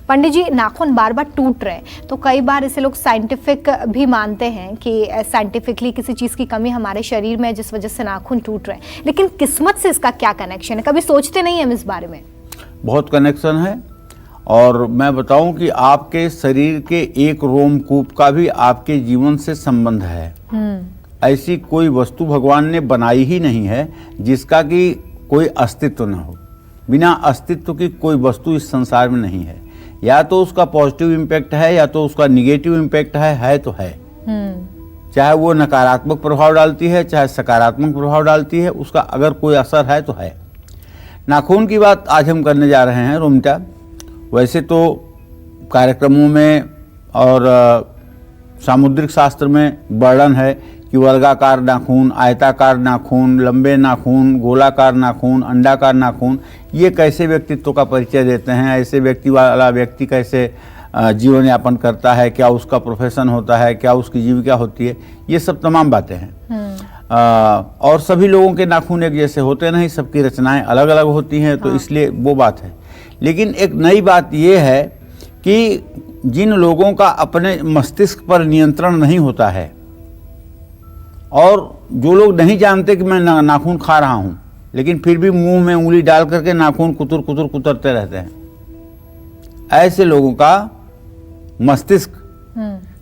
पंडित जी, नाखून बार बार टूट रहे हैं तो कई बार इसे लोग साइंटिफिक भी मानते हैं कि साइंटिफिकली किसी चीज़ की कमी हमारे शरीर में है जिस वजह से नाखून टूट रहे हैं, लेकिन किस्मत से इसका क्या कनेक्शन है? कभी सोचते नहीं हम इस बारे में? बहुत कनेक्शन है। और मैं बताऊं कि आपके शरीर के एक रोमकूप का भी आपके जीवन से संबंध है। ऐसी कोई वस्तु भगवान ने बनाई ही नहीं है जिसका कि कोई अस्तित्व न हो। बिना अस्तित्व की कोई वस्तु इस संसार में नहीं है। या तो उसका पॉजिटिव इम्पैक्ट है या तो उसका निगेटिव इम्पैक्ट है तो है। चाहे वो नकारात्मक प्रभाव डालती है चाहे सकारात्मक प्रभाव डालती है, उसका अगर कोई असर है तो है। नाखून की बात आज हम करने जा रहे हैं रोमिता। वैसे तो कार्यक्रमों में और सामुद्रिक शास्त्र में वर्णन है कि वर्गाकार नाखून, आयताकार नाखून, लंबे नाखून, गोलाकार नाखून, अंडाकार नाखून, ये कैसे व्यक्तित्व का परिचय देते हैं, ऐसे व्यक्ति वाला व्यक्ति कैसे जीवन यापन करता है, क्या उसका प्रोफेशन होता है, क्या उसकी जीविका होती है, ये सब तमाम बातें हैं। और सभी लोगों के नाखून एक जैसे होते नहीं, सबकी रचनाएं अलग अलग होती हैं, तो इसलिए वो बात है। लेकिन एक नई बात ये है कि जिन लोगों का अपने मस्तिष्क पर नियंत्रण नहीं होता है और जो लोग नहीं जानते कि मैं नाखून खा रहा हूं, लेकिन फिर भी मुंह में उंगली डाल करके नाखून कुतर कुतर कुतरते रहते हैं, ऐसे लोगों का मस्तिष्क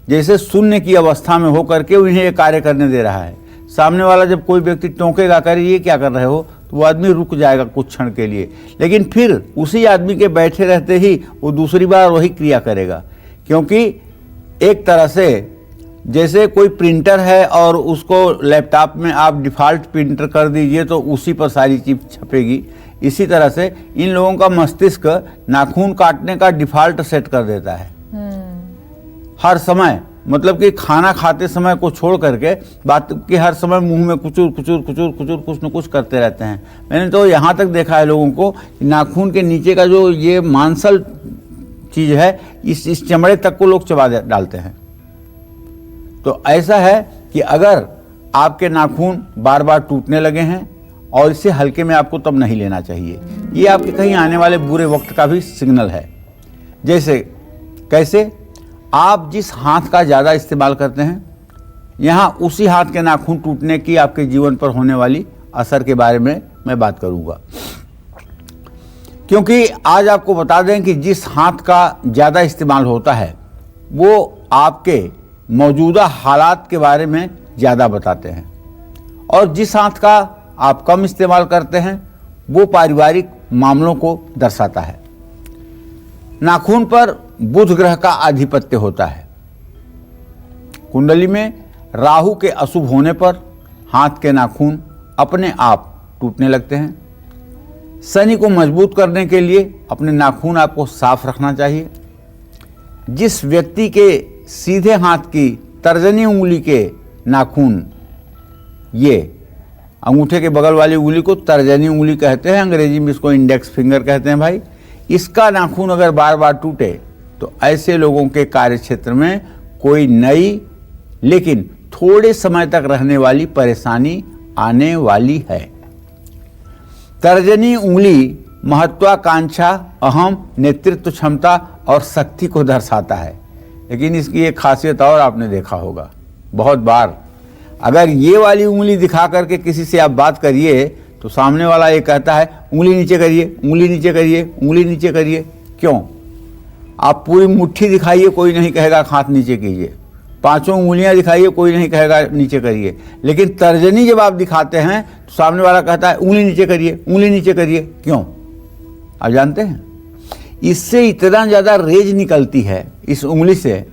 जैसे शून्य की अवस्था में होकर के उन्हें ये कार्य करने दे रहा है। सामने वाला जब कोई व्यक्ति टोकेगा, करे ये क्या कर रहे हो, तो वो आदमी रुक जाएगा कुछ क्षण के लिए, लेकिन फिर उसी आदमी के बैठे रहते ही वो दूसरी बार वही क्रिया करेगा। क्योंकि एक तरह से जैसे कोई प्रिंटर है और उसको लैपटॉप में आप डिफ़ॉल्ट प्रिंटर कर दीजिए तो उसी पर सारी चीज़ छपेगी, इसी तरह से इन लोगों का मस्तिष्क नाखून काटने का डिफ़ॉल्ट सेट कर देता है हर समय। मतलब कि खाना खाते समय को छोड़ करके बात कि हर समय मुंह में कुचुर कुचुर कुचुर कुचुर कुछ न कुछ करते रहते हैं। मैंने तो यहाँ तक देखा है लोगों को, नाखून के नीचे का जो ये मांसल चीज़ है इस चमड़े तक को लोग चबा डालते हैं। तो ऐसा है कि अगर आपके नाखून बार बार टूटने लगे हैं और इसे हल्के में आपको तब नहीं लेना चाहिए। ये आपके कहीं आने वाले बुरे वक्त का भी सिग्नल है। जैसे कैसे आप जिस हाथ का ज़्यादा इस्तेमाल करते हैं, यहाँ उसी हाथ के नाखून टूटने की आपके जीवन पर होने वाली असर के बारे में मैं बात करूँगा। क्योंकि आज आपको बता दें कि जिस हाथ का ज़्यादा इस्तेमाल होता है वो आपके मौजूदा हालात के बारे में ज़्यादा बताते हैं, और जिस हाथ का आप कम इस्तेमाल करते हैं वो पारिवारिक मामलों को दर्शाता है। नाखून पर बुध ग्रह का आधिपत्य होता है। कुंडली में राहु के अशुभ होने पर हाथ के नाखून अपने आप टूटने लगते हैं। शनि को मजबूत करने के लिए अपने नाखून आपको साफ रखना चाहिए। जिस व्यक्ति के सीधे हाथ की तर्जनी उंगली के नाखून, ये अंगूठे के बगल वाली उंगली को तर्जनी उंगली कहते हैं, अंग्रेजी में इसको इंडेक्स फिंगर कहते हैं भाई, इसका नाखून अगर बार बार टूटे तो ऐसे लोगों के कार्य क्षेत्र में कोई नई लेकिन थोड़े समय तक रहने वाली परेशानी आने वाली है। तर्जनी उंगली महत्वाकांक्षा, अहम, नेतृत्व क्षमता और शक्ति को दर्शाता है। लेकिन इसकी एक खासियत और आपने देखा होगा बहुत बार, अगर ये वाली उंगली दिखा करके किसी से आप बात करिए तो सामने वाला ये कहता है उंगली नीचे करिए, उंगली नीचे करिए, उंगली नीचे करिए। क्यों? आप पूरी मुट्ठी दिखाइए, कोई नहीं कहेगा हाथ नीचे कीजिए। 5 उंगलियां दिखाइए, कोई नहीं कहेगा नीचे करिए। लेकिन तर्जनी जब आप दिखाते हैं तो सामने वाला कहता है उंगली नीचे करिए, उंगली नीचे करिए। क्यों? आप जानते हैं इससे इतना ज़्यादा रेज निकलती है इस उंगली से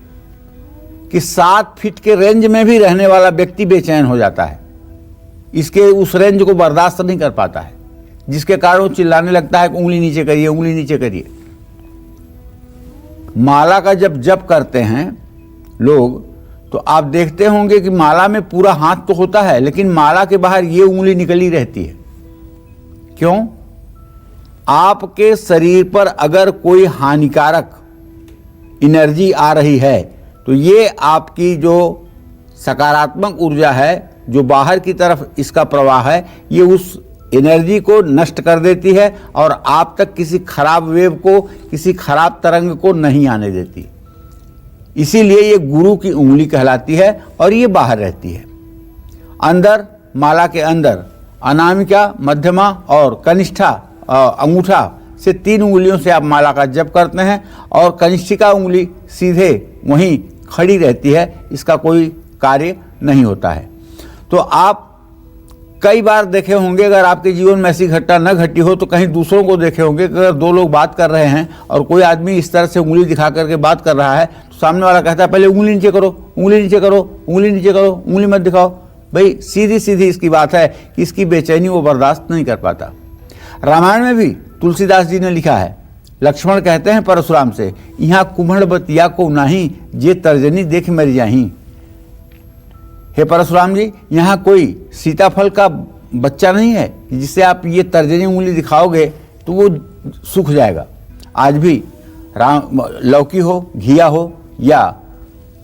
कि 7 फीट के रेंज में भी रहने वाला व्यक्ति बेचैन हो जाता है। इसके उस रेंज को बर्दाश्त नहीं कर पाता है, जिसके कारण वो चिल्लाने लगता है उंगली नीचे करिए, उंगली नीचे करिए। माला का जब जप करते हैं लोग तो आप देखते होंगे कि माला में पूरा हाथ तो होता है लेकिन माला के बाहर ये उंगली निकली रहती है। क्यों? आपके शरीर पर अगर कोई हानिकारक एनर्जी आ रही है तो ये आपकी जो सकारात्मक ऊर्जा है, जो बाहर की तरफ इसका प्रवाह है, ये उस एनर्जी को नष्ट कर देती है और आप तक किसी खराब वेव को, किसी खराब तरंग को नहीं आने देती। इसीलिए ये गुरु की उंगली कहलाती है और ये बाहर रहती है। अंदर, माला के अंदर अनामिका, मध्यमा और कनिष्ठा अंगूठा से 3 उंगलियों से आप माला का जप करते हैं और कनिष्ठिका उंगली सीधे वहीं खड़ी रहती है, इसका कोई कार्य नहीं होता है। तो आप कई बार देखे होंगे, अगर आपके जीवन में ऐसी घटना न घटी हो तो कहीं दूसरों को देखे होंगे कि अगर 2 लोग बात कर रहे हैं और कोई आदमी इस तरह से उंगली दिखा करके बात कर रहा है तो सामने वाला कहता है पहले उंगली नीचे करो, उंगली नीचे करो, उंगली नीचे करो, उंगली मत दिखाओ। भाई सीधी सीधी इसकी बात है कि इसकी बेचैनी वो बर्दाश्त नहीं कर पाता। रामायण में भी तुलसीदास जी ने लिखा है, लक्ष्मण कहते हैं परशुराम से, यहाँ कुम्हड़ बतिया को नहीं, जे तर्जनी देख मर जाही। हे परशुराम जी, यहाँ कोई सीताफल का बच्चा नहीं है कि जिससे आप ये तर्जनी उंगली दिखाओगे तो वो सूख जाएगा। आज भी लौकी हो, घिया हो या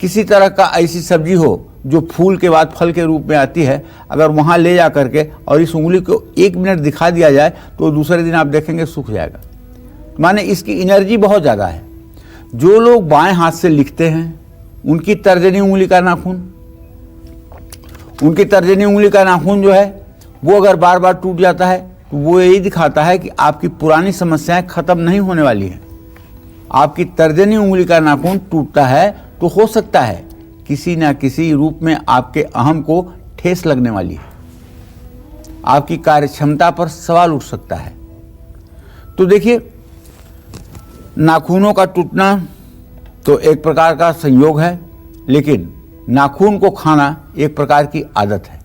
किसी तरह का ऐसी सब्जी हो जो फूल के बाद फल के रूप में आती है, अगर वहाँ ले जा करके और इस उंगली को 1 मिनट दिखा दिया जाए तो दूसरे दिन आप देखेंगे सूख जाएगा। माने इसकी एनर्जी बहुत ज़्यादा है। जो लोग बाएं हाथ से लिखते हैं उनकी तर्जनी उंगली का नाखून जो है वो अगर बार बार टूट जाता है तो वो यही दिखाता है कि आपकी पुरानी समस्याएं खत्म नहीं होने वाली हैं। आपकी तर्जनी उंगली का नाखून टूटता है तो हो सकता है किसी ना किसी रूप में आपके अहम को ठेस लगने वाली है, आपकी कार्य क्षमता पर सवाल उठ सकता है। तो देखिए, नाखूनों का टूटना तो एक प्रकार का संयोग है, लेकिन नाखून को खाना एक प्रकार की आदत है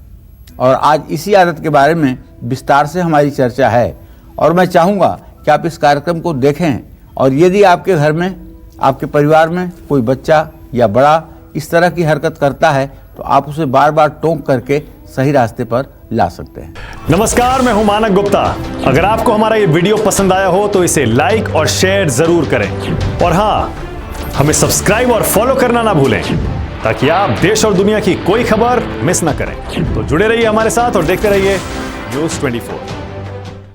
और आज इसी आदत के बारे में विस्तार से हमारी चर्चा है। और मैं चाहूँगा कि आप इस कार्यक्रम को देखें और यदि आपके घर में, आपके परिवार में कोई बच्चा या बड़ा इस तरह की हरकत करता है तो आप उसे बार बार टोक करके सही रास्ते पर ला सकते हैं। नमस्कार, मैं हूं मानक गुप्ता। अगर आपको हमारा ये वीडियो पसंद आया हो तो इसे लाइक और शेयर जरूर करें और हाँ, हमें सब्सक्राइब और फॉलो करना ना भूलें ताकि आप देश और दुनिया की कोई खबर मिस ना करें। तो जुड़े रहिए हमारे साथ और देखते रहिए न्यूज़ 24।